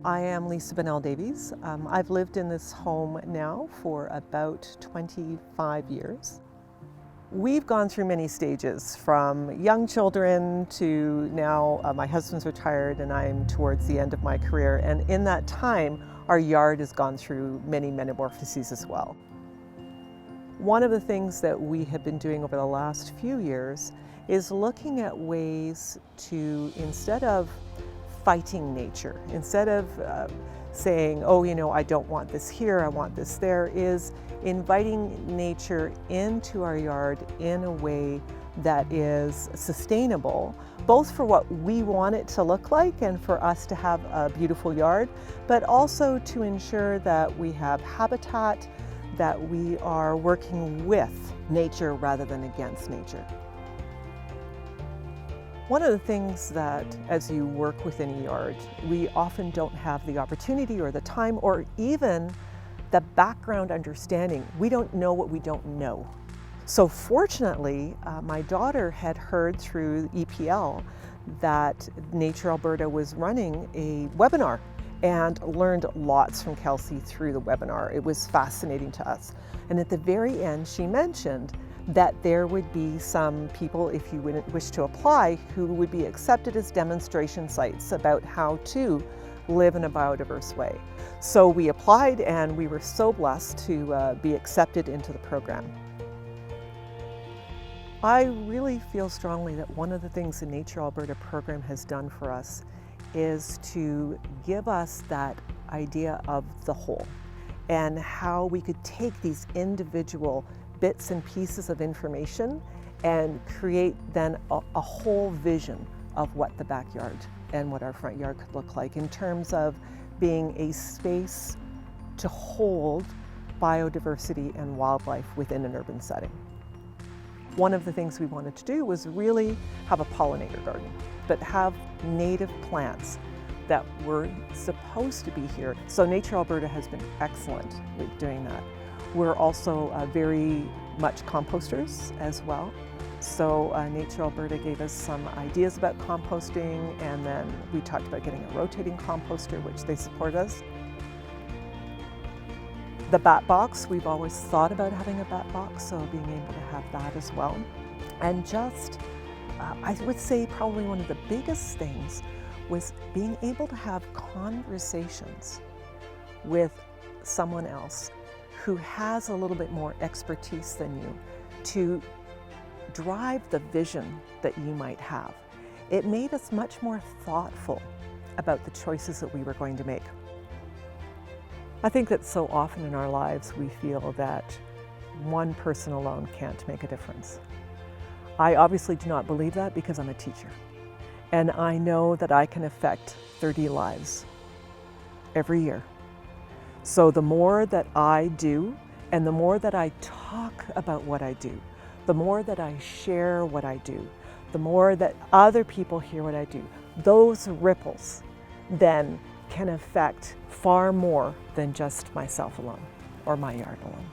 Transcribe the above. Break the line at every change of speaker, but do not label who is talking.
I am Lisa Davies. I've lived in this home now for about 25 years. We've gone through many stages, from young children to now my husband's retired and I'm towards the end of my career. And in that time, our yard has gone through many metamorphoses as well. One of the things that we have been doing over the last few years is looking at ways to, instead of fighting nature, instead of saying, oh, I don't want this here, I want this there, is inviting nature into our yard in a way that is sustainable, both for what we want it to look like and for us to have a beautiful yard, but also to ensure that we have habitat, that we are working with nature rather than against nature. One of the things that, as you work within a yard, we often don't have the opportunity or the time or even the background understanding. We don't know what we don't know. So fortunately, my daughter had heard through EPL that Nature Alberta was running a webinar and learned lots from Kelsey through the webinar. It was fascinating to us. And at the very end, she mentioned that there would be some people, if you wouldn't wish to apply, who would be accepted as demonstration sites about how to live in a biodiverse way. So we applied and we were so blessed to be accepted into the program. I really feel strongly that one of the things the Nature Alberta program has done for us is to give us that idea of the whole and how we could take these individual bits and pieces of information and create then a whole vision of what the backyard and what our front yard could look like in terms of being a space to hold biodiversity and wildlife within an urban setting. One of the things we wanted to do was really have a pollinator garden, but have native plants that were supposed to be here. So Nature Alberta has been excellent with doing that. We're also very much composters as well. So Nature Alberta gave us some ideas about composting, and then we talked about getting a rotating composter, which they support us. The bat box, we've always thought about having a bat box, so being able to have that as well. And just, I would say probably one of the biggest things was being able to have conversations with someone else who has a little bit more expertise than you to drive the vision that you might have. It made us much more thoughtful about the choices that we were going to make. I think that so often in our lives we feel that one person alone can't make a difference. I obviously do not believe that because I'm a teacher. And I know that I can affect 30 lives every year. So the more that I do, and the more that I talk about what I do, the more that I share what I do, the more that other people hear what I do, those ripples then can affect far more than just myself alone or my yard alone.